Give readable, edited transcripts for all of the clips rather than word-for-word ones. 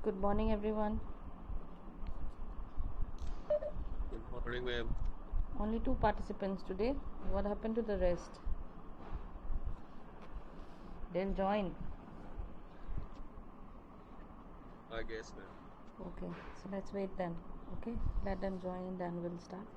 Good morning, everyone. Good morning, ma'am. Only two participants today. What happened to the rest? Didn't join. I guess, ma'am. Okay, so let's wait then. Okay, let them join and then we'll start.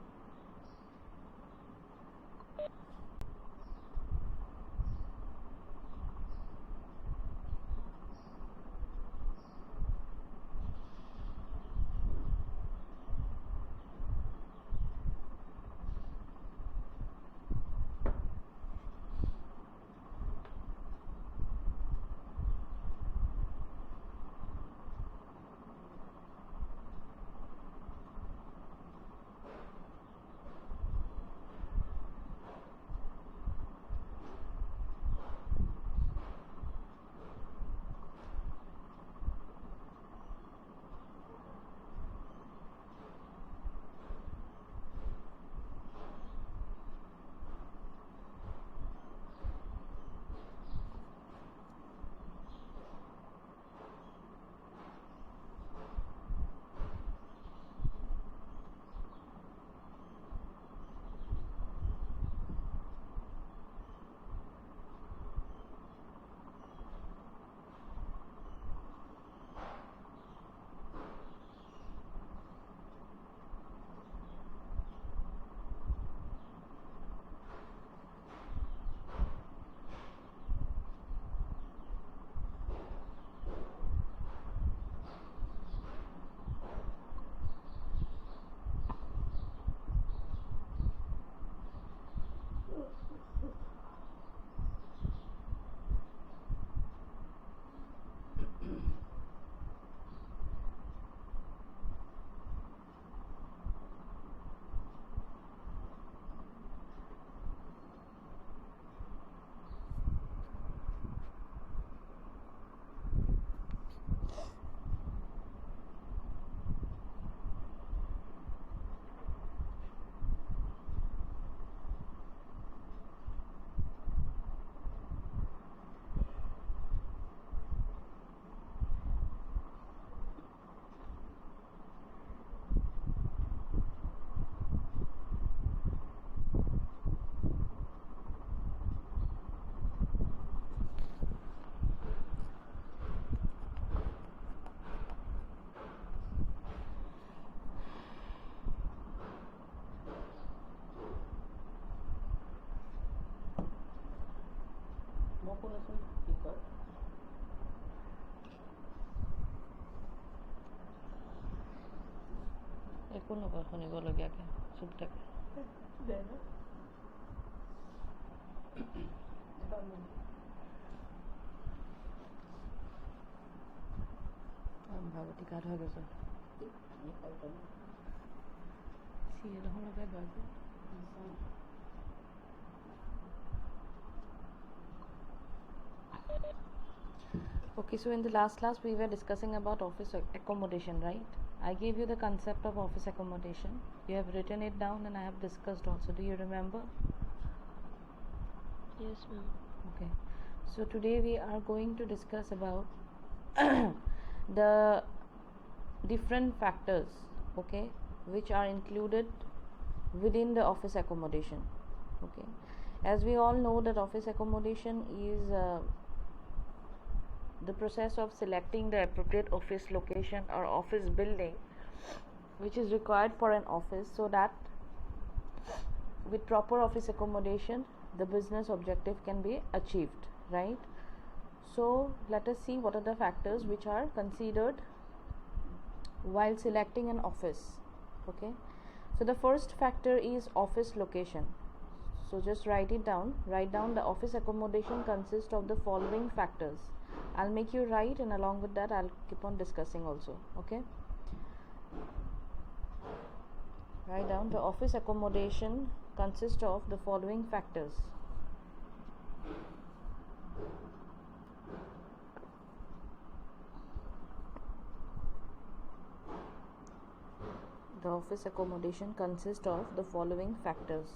একো নকয় শুনিবলগীয়াকৈ চুপ থাকে ভাগৱতী গা ধোৱা গৈছে serial এখন লগাই লোৱা যে Okay, so in the last class we were discussing about office accommodation, right? I gave you the concept of office accommodation. You have written it down and I have discussed also. Do you remember? Yes, ma'am. Okay. So today we are going to discuss about the different factors, okay, which are included within the office accommodation. Okay. As we all know that office accommodation is the process of selecting the appropriate office location or office building which is required for an office, so that with proper office accommodation the business objective can be achieved, right? So let us see what are the factors which are considered while selecting an office. Okay, so the first factor is office location. So just write it down. Write down the office accommodation consists of the following factors. I'll make you write, and along with that I'll keep on discussing also. Okay, write down the office accommodation consists of the following factors. The office accommodation consists of the following factors.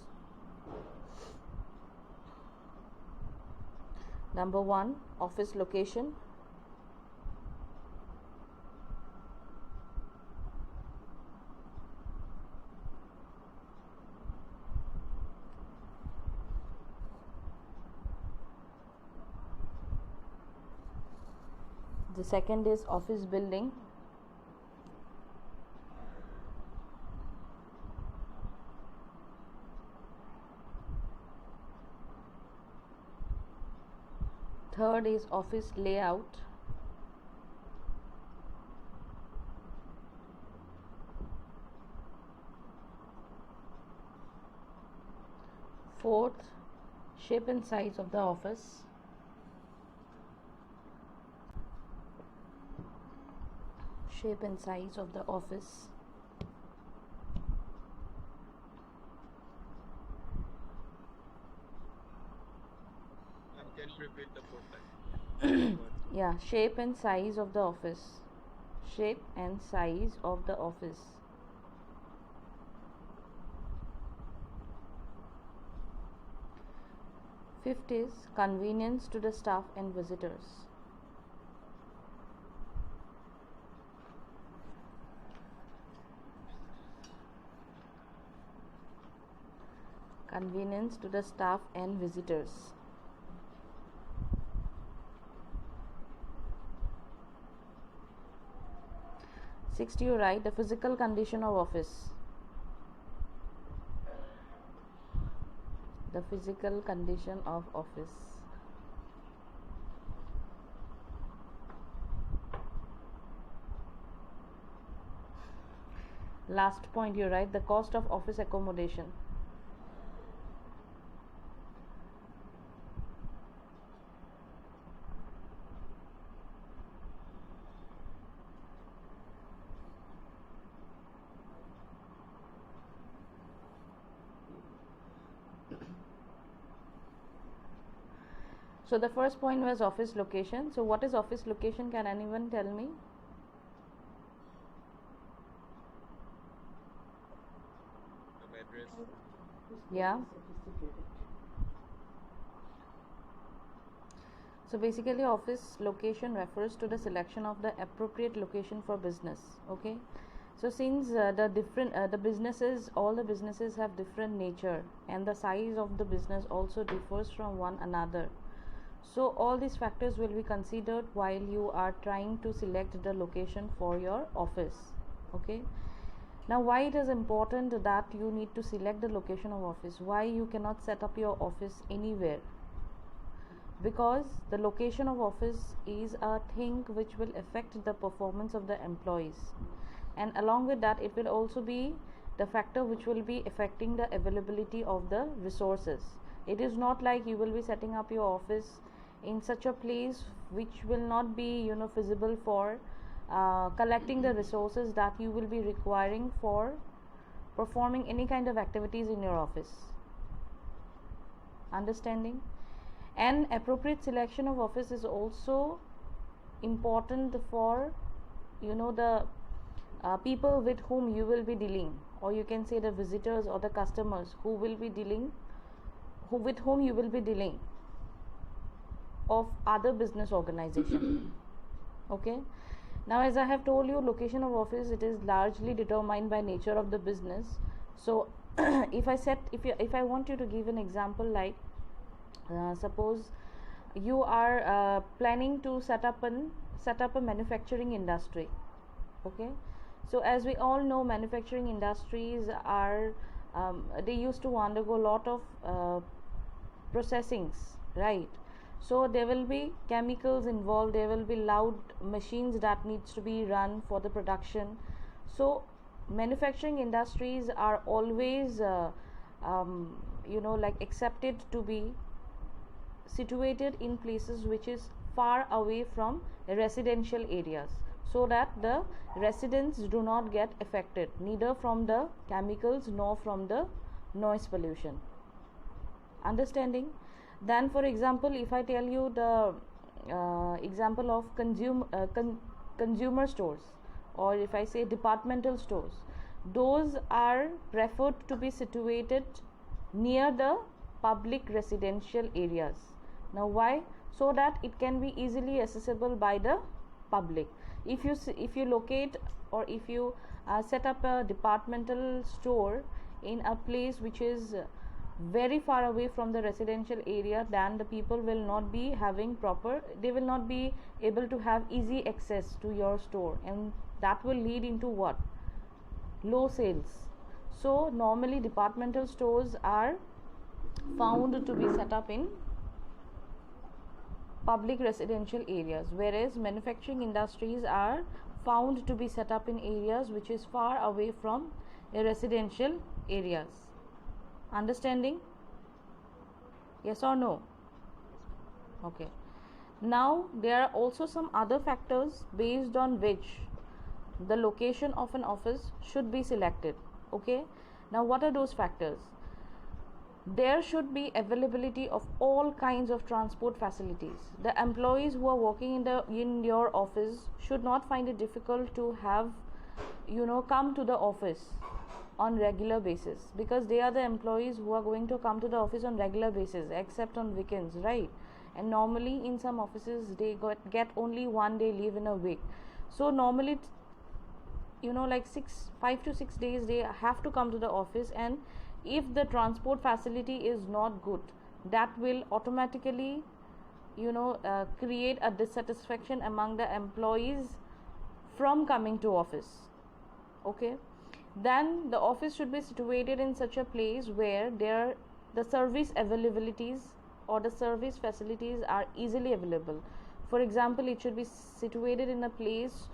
Number 1, office location. The second is office building. Third is office layout. Fourth, shape and size of the office. Shape and size of the office. Can you repeat the fourth line? Yeah, shape and size of the office. Shape and size of the office. Fifth is convenience to the staff and visitors. Convenience to the staff and visitors. Sixth, you write the physical condition of office. The physical condition of office. Last point, you write the cost of office accommodation. So the first point was office location. So what is office location? Can anyone tell me? Address. Yeah. So basically office location refers to the selection of the appropriate location for business. Okay. So since the businesses, all the businesses have different nature, and the size of the business also differs from one another. So all these factors will be considered while you are trying to select the location for your office. Okay. Now why it is important that you need to select the location of office? Why you cannot set up your office anywhere? Because the location of office is a thing which will affect the performance of the employees, and along with that it will also be the factor which will be affecting the availability of the resources. It is not like you will be setting up your office in such a place which will not be feasible for collecting the resources that you will be requiring for performing any kind of activities in your office. Understanding? And appropriate selection of office is also important for the people with whom you will be dealing, or you can say the visitors or the customers who will be dealing, with whom you will be dealing of other business organization. Okay. Now as I have told you, location of office, it is largely determined by nature of the business. So if I want you to give an example, like suppose you are planning to set up a manufacturing industry. Okay. So as we all know, manufacturing industries are they used to undergo a lot of processings, right? So there will be chemicals involved, there will be loud machines that needs to be run for the production. So manufacturing industries are always like accepted to be situated in places which is far away from residential areas, so that the residents do not get affected neither from the chemicals nor from the noise pollution. Understanding? Then for example, if I tell you the example of consumer stores, or if I say departmental stores, those are preferred to be situated near the public residential areas. Now why? So that it can be easily accessible by the public. If you locate, or if you set up a departmental store in a place which is very far away from the residential area, then the people will not be having proper, they will not be able to have easy access to your store, and that will lead into what? Low sales. So normally departmental stores are found to be set up in public residential areas, whereas manufacturing industries are found to be set up in areas which is far away from residential areas. Understanding? Yes or no? Okay. Now there are also some other factors based on which the location of an office should be selected. Okay. Now what are those factors? There should be availability of all kinds of transport facilities. The employees who are working in your office should not find it difficult to have come to the office on regular basis, because they are the employees who are going to come to the office on regular basis except on weekends, right? And normally in some offices they get only one day leave in a week. So normally like 5 to 6 days they have to come to the office, and if the transport facility is not good, that will automatically create a dissatisfaction among the employees from coming to office. Okay. Then the office should be situated in such a place where the service availabilities or the service facilities are easily available. For example, it should be situated in a place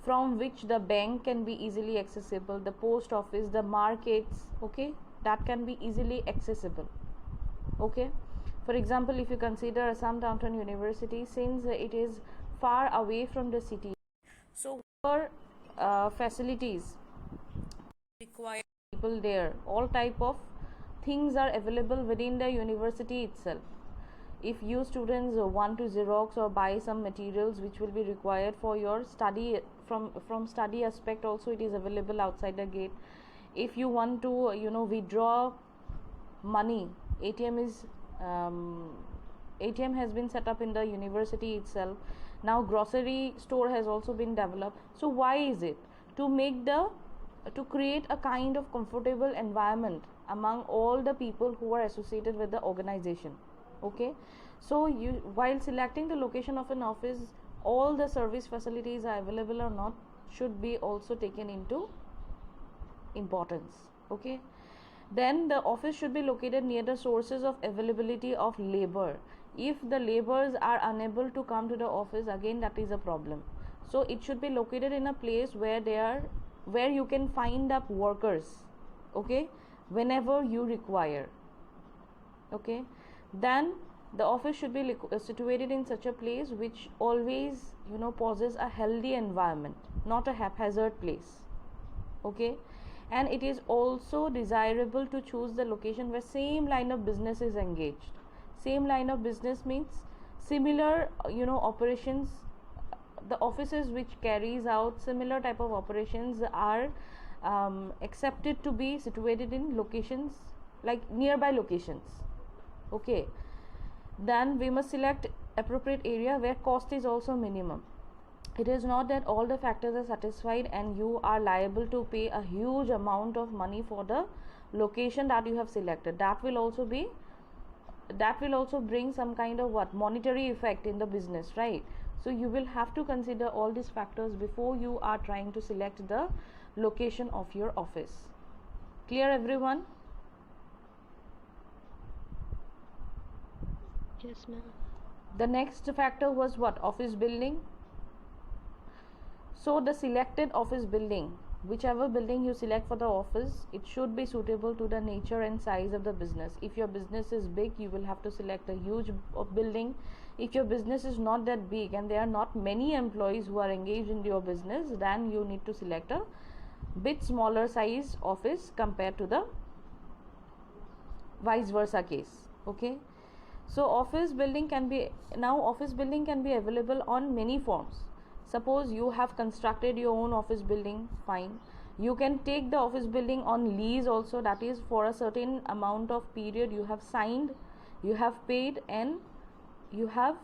from which the bank can be easily accessible, the post office, the markets, okay, that can be easily accessible. Okay. For example, if you consider Assam Downtown University, since it is far away from the city, so for facilities require people there, all type of things are available within the university itself. If you students want to xerox or buy some materials which will be required for your study, from study aspect also it is available outside the gate. If you want to withdraw money, ATM has been set up in the university itself. Now grocery store has also been developed. So why is it? To create a kind of comfortable environment among all the people who are associated with the organization. Okay. So while selecting the location of an office, all the service facilities are available or not should be also taken into importance. Okay. Then the office should be located near the sources of availability of labor. If the laborers are unable to come to the office, again that is a problem. So it should be located in a place where you can find up workers, okay, whenever you require. Okay. Then the office should be situated in such a place which always possesses a healthy environment, not a haphazard place. Okay. And it is also desirable to choose the location where same line of business is engaged. Same line of business means similar operations. The offices which carries out similar type of operations are accepted to be situated in locations like nearby locations. Okay. Then we must select appropriate area where cost is also minimum. It is not that all the factors are satisfied and you are liable to pay a huge amount of money for the location that you have selected. That will also bring some kind of monetary effect in the business, right? So you will have to consider all these factors before you are trying to select the location of your office. Clear, everyone? Yes, ma'am. The next factor was what? Office building. So the selected office building, whichever building you select for the office, it should be suitable to the nature and size of the business. If your business is big, you will have to select a huge building. If your business is not that big and there are not many employees who are engaged in your business, then you need to select a bit smaller size office compared to the vice versa case. Okay. So office building can be available on many forms. Suppose you have constructed your own office building, fine. You can take the office building on lease also, that is for a certain amount of period you have signed, you have paid, and you have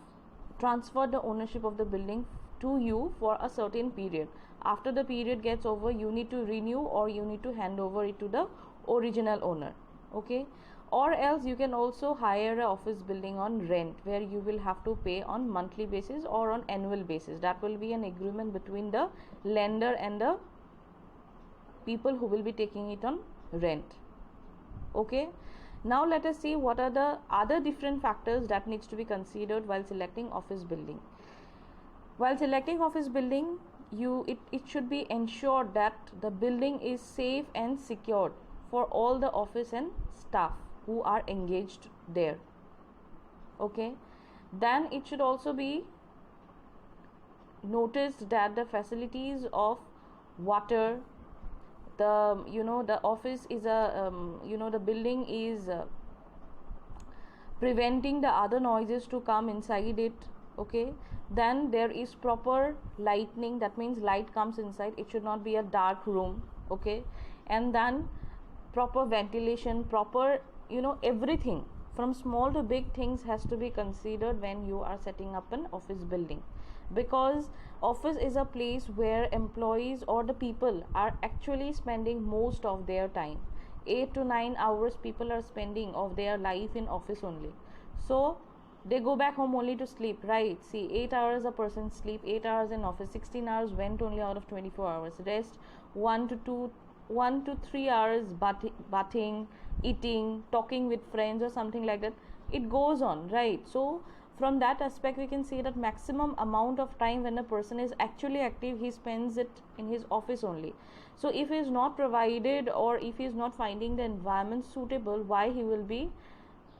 transferred the ownership of the building to you for a certain period. After the period gets over, you need to renew or you need to hand over it to the original owner. Okay. or else you can also hire a office building on rent, where you will have to pay on monthly basis or on annual basis. That will be an agreement between the lender and the people who will be taking it on rent. Okay, now let us see what are the other different factors that needs to be considered while selecting office building. While selecting office building, it should be ensured that the building is safe and secured for all the office and staff who are engaged there. Okay, then it should also be noticed that the facilities of water, the office is the building is preventing the other noises to come inside it. Okay, then there is proper lighting, that means light comes inside, it should not be a dark room. Okay, and then proper ventilation, proper everything from small to big things has to be considered when you are setting up an office building, because office is a place where employees or the people are actually spending most of their time. 8 to 9 hours people are spending of their life in office only. So they go back home only to sleep, right? See, 8 hours a person sleep, 8 hours in office, 16 hours went only out of 24 hours. Rest 1 to 3 hours bathing, eating, talking with friends or something like that. It goes on, right? So from that aspect we can see that maximum amount of time when a person is actually active, he spends it in his office only. So if he is not provided, or if he is not finding the environment suitable, why he will be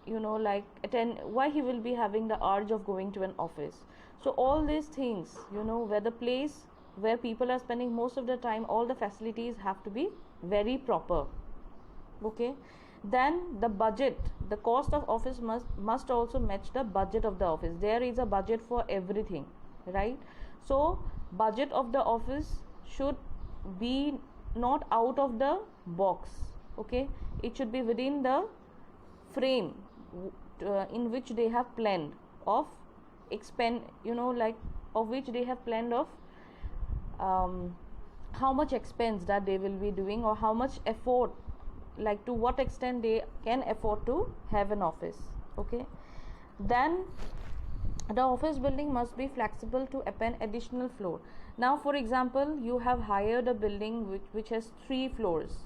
why he will be having the urge of going to an office? So all these things, where the place where people are spending most of the time, all the facilities have to be very proper. Okay, then the budget, the cost of office must also match the budget of the office. There is a budget for everything, right? So budget of the office should be not out of the box. Okay, it should be within the frame in which they have planned of how much expense that they will be doing, or how much effort, like to what extent they can afford to have an office. Okay, then the office building must be flexible to append additional floor. Now for example, you have hired a building which has 3 floors.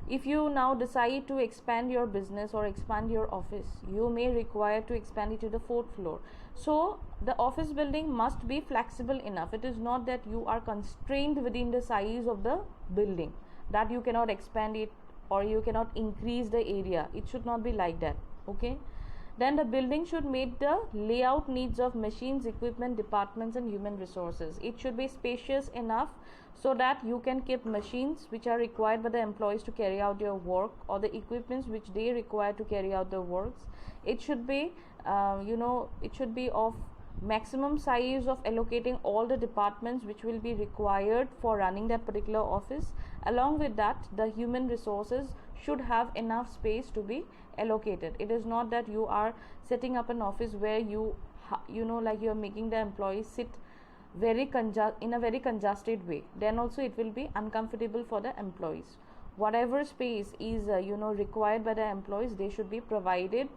If you now decide to expand your business or expand your office, you may require to expand it to the 4th floor. So the office building must be flexible enough. It is not that you are constrained within the size of the building, that you cannot expand it or you cannot increase the area. It should not be like that. Okay, then the building should meet the layout needs of machines, equipment, departments and human resources. It should be spacious enough so that you can keep machines which are required by the employees to carry out their work, or the equipments which they require to carry out their works. It should be it should be of maximum size of allocating all the departments which will be required for running that particular office. Along with that, the human resources should have enough space to be allocated. It is not that you are setting up an office where you are making the employees sit in a very congested way. Then also it will be uncomfortable for the employees. Whatever space is required by the employees, they should be provided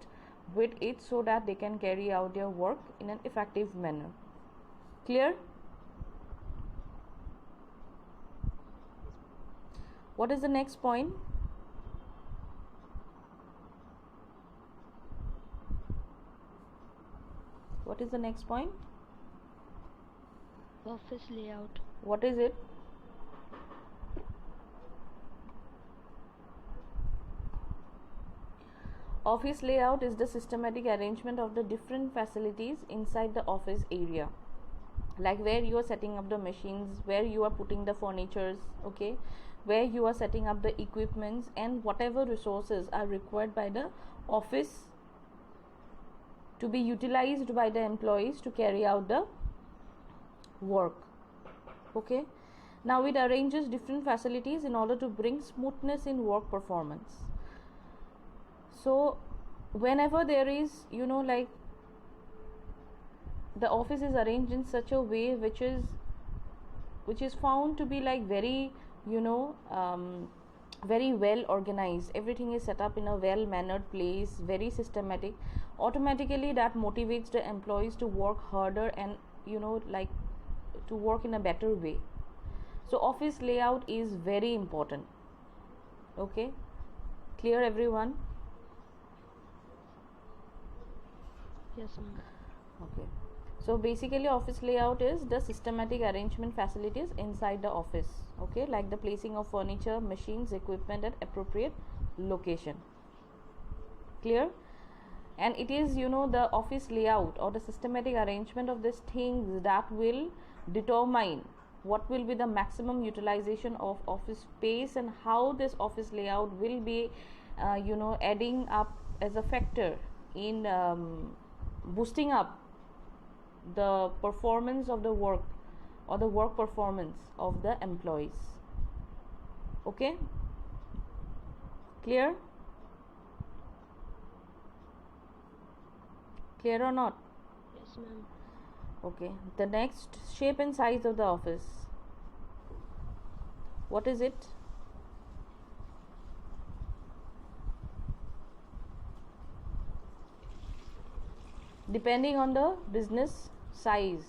with it so that they can carry out their work in an effective manner. Clear? What is the next point? What is the next point? Office layout. What is it? Office layout is the systematic arrangement of the different facilities inside the office area, like where you are setting up the machines, where you are putting the furnitures, okay, where you are setting up the equipments, and whatever resources are required by the office to be utilized by the employees to carry out the work. Okay, now it arranges different facilities in order to bring smoothness in work performance. So whenever there is the office is arranged in such a way which is found to be like very very well organized, everything is set up in a well mannered place, very systematic, automatically that motivates the employees to work harder and like to work in a better way. So office layout is very important. Okay, clear everyone? Yes, ma'am. Okay, so basically office layout is the systematic arrangement facilities inside the office. Okay, like the placing of furniture, machines, equipment at appropriate location. Clear? And it is the office layout or the systematic arrangement of these things that will determine what will be the maximum utilization of office space and how this office layout will be adding up as a factor in boosting up the performance of the work or the work performance of the employees. Okay, clear? Clear or not? Yes, ma'am. Okay, the next, shape and size of the office. What is it? Depending on the business size,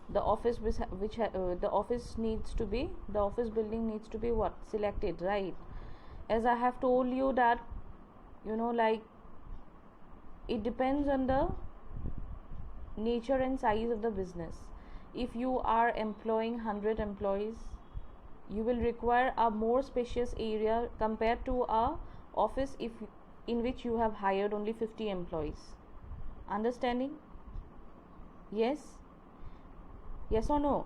the office the office needs to be, the office building needs to be what? Selected, right? As I have told you that like it depends on the nature and size of the business. If you are employing 100 employees, you will require a more spacious area compared to a office in which you have hired only 50 employees. Understanding? Yes? Yes or no?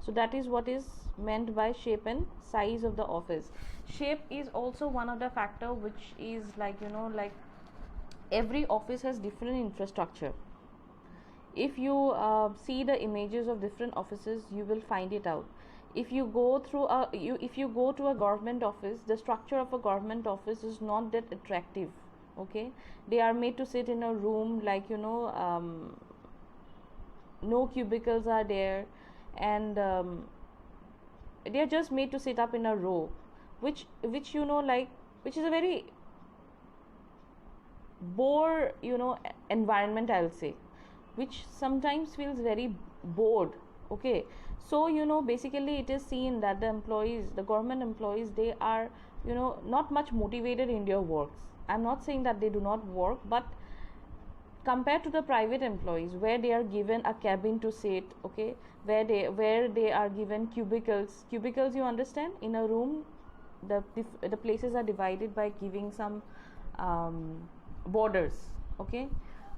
So that is what is meant by shape and size of the office. Shape is also one of the factor which is like like every office has different infrastructure. If you see the images of different offices, you will find it out. If you go through if you go to a government office, the structure of a government office is not that attractive. Okay, they are made to sit in a room, like no cubicles are there, and they are just made to sit up in a row, which like which is a very bore environment, I'll say, which sometimes feels very bored. Okay, so basically it is seen that the employees, the government employees, they are not much motivated in their works. I'm not saying that they do not work, but compared to the private employees, where they are given a cabin to sit, okay, where they are given cubicles, you understand, in a room, the places are divided by giving some borders. Okay,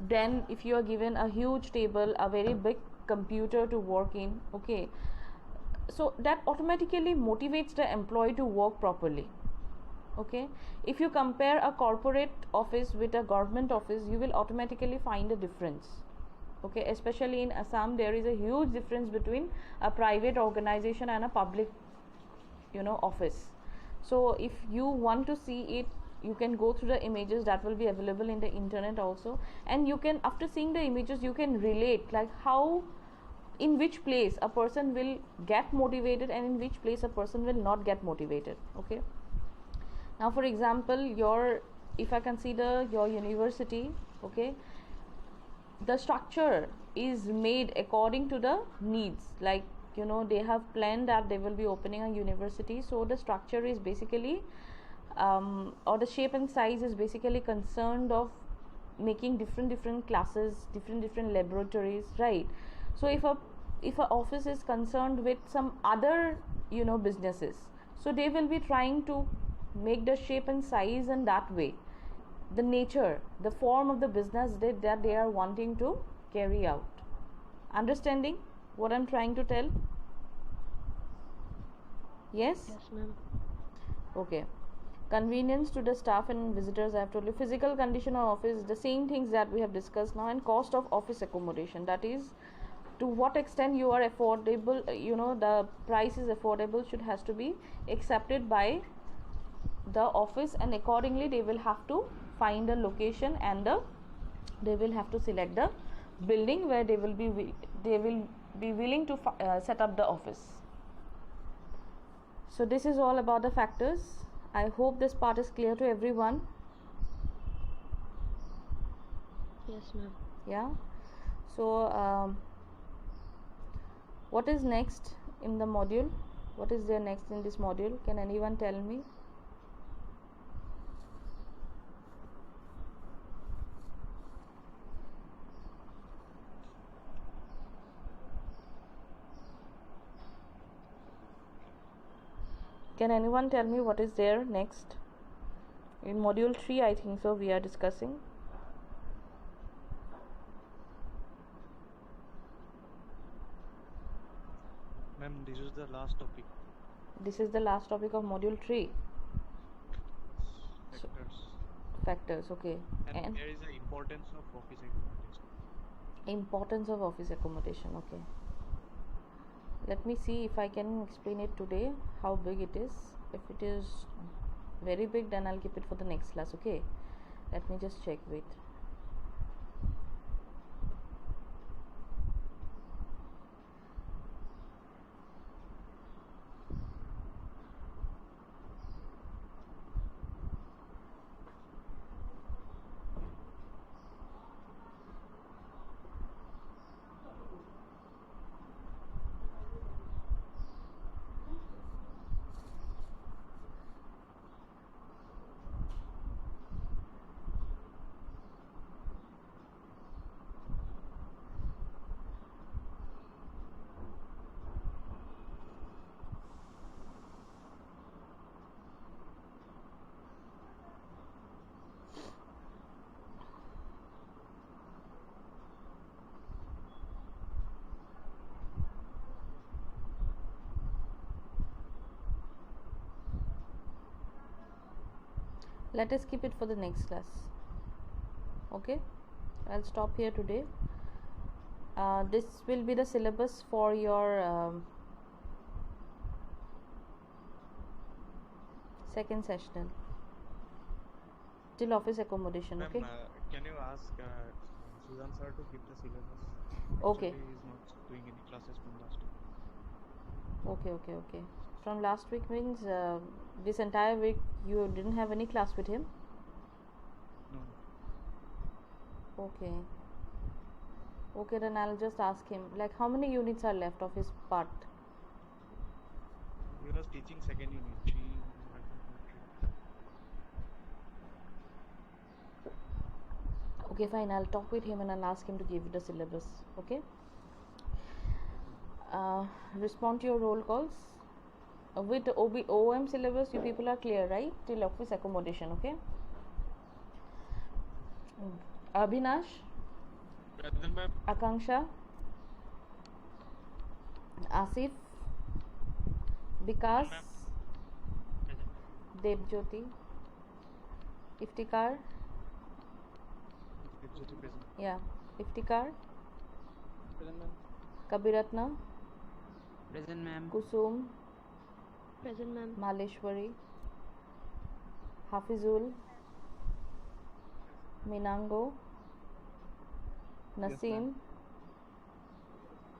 then if you are given a huge table, a very big computer to work in, okay, so that automatically motivates the employee to work properly. Okay, if you compare a corporate office with a government office, you will automatically find a difference. Okay, especially in Assam, there is a huge difference between a private organization and a public office. So if you want to see it, you can go through the images that will be available in the internet also, and you can, after seeing the images, you can relate like how, in which place a person will get motivated and in which place a person will not get motivated. Okay, now for example, if I consider your university, okay, the structure is made according to the needs, like they have planned that they will be opening a university, so the structure is basically or the shape and size is basically concerned of making different classes, different laboratories, right? So if a office is concerned with some other businesses, so they will be trying to make the shape and size in that way, the nature, the form of the business that they are wanting to carry out. Understanding what I'm trying to tell? Yes? Yes, ma'am. Okay. Convenience to the staff and visitors, I have told you. Physical condition of office, the same things that we have discussed now. And cost of office accommodation, that is to what extent you are affordable, the price is affordable, has to be accepted by the office, and accordingly they will have to find a location, and they will have to select the building where they will be willing to set up the office. So this is all about the factors. I hope this part is clear to everyone. Yes, ma'am. Yeah. So what is next in the module? What is there next in this module? Can anyone tell me? Can anyone tell me what is there next? In module 3, I think so, we are discussing. Ma'am, this is the last topic. This is the last topic of module 3. Factors. Factors, okay. And there is the importance of office accommodation. Importance of office accommodation, okay. Let me see if I can explain it today, how big it is. If it is very big, then I'll keep it for the next class, okay. Let me just check, wait. Let us keep it for the next class, okay. I'll stop here today. This will be the syllabus for your second sessional till office accommodation. Ma'am, Okay, can you ask Sudan sir to give the syllabus? Okay. Actually, he is not doing any classes from last week. okay. From last week means this entire week you didn't have any class with him? No. Okay, then I'll just ask him, like, how many units are left of his part? He was teaching second unit, 3, I think, 3. Okay, fine, I'll talk with him and I'll ask him to give you the syllabus, okay. Respond to your roll calls. With OM syllabus, you people are clear, right? Till office accommodation, okay. Abhinash, Present, ma'am. Akanksha, Asif, Vikas, Debjyoti, Iftikar, Debjyoti present. yeah, Iftikar, Present, ma'am. Kabiratna, Present, ma'am. Kusum, Present, ma'am. Maleshwari, Hafizul, Minango, Naseem,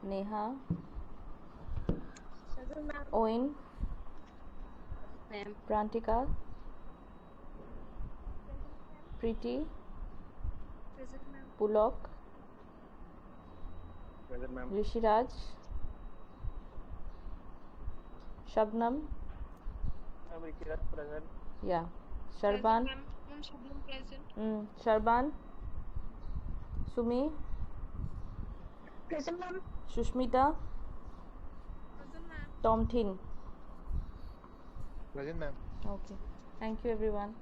Neha, Present, ma'am. Owen, Ma'am. Prantika, Preeti, Present, ma'am. Pulok, Present, ma'am. Rishiraj, Shabnam, Present. yeah, Sharban, Ma'am. Ma'am, Shabnam present. Sharban, Sumi, Present, ma'am. Shushmita, Present, ma'am. Tom Thin. Present, ma'am. Okay, thank you everyone.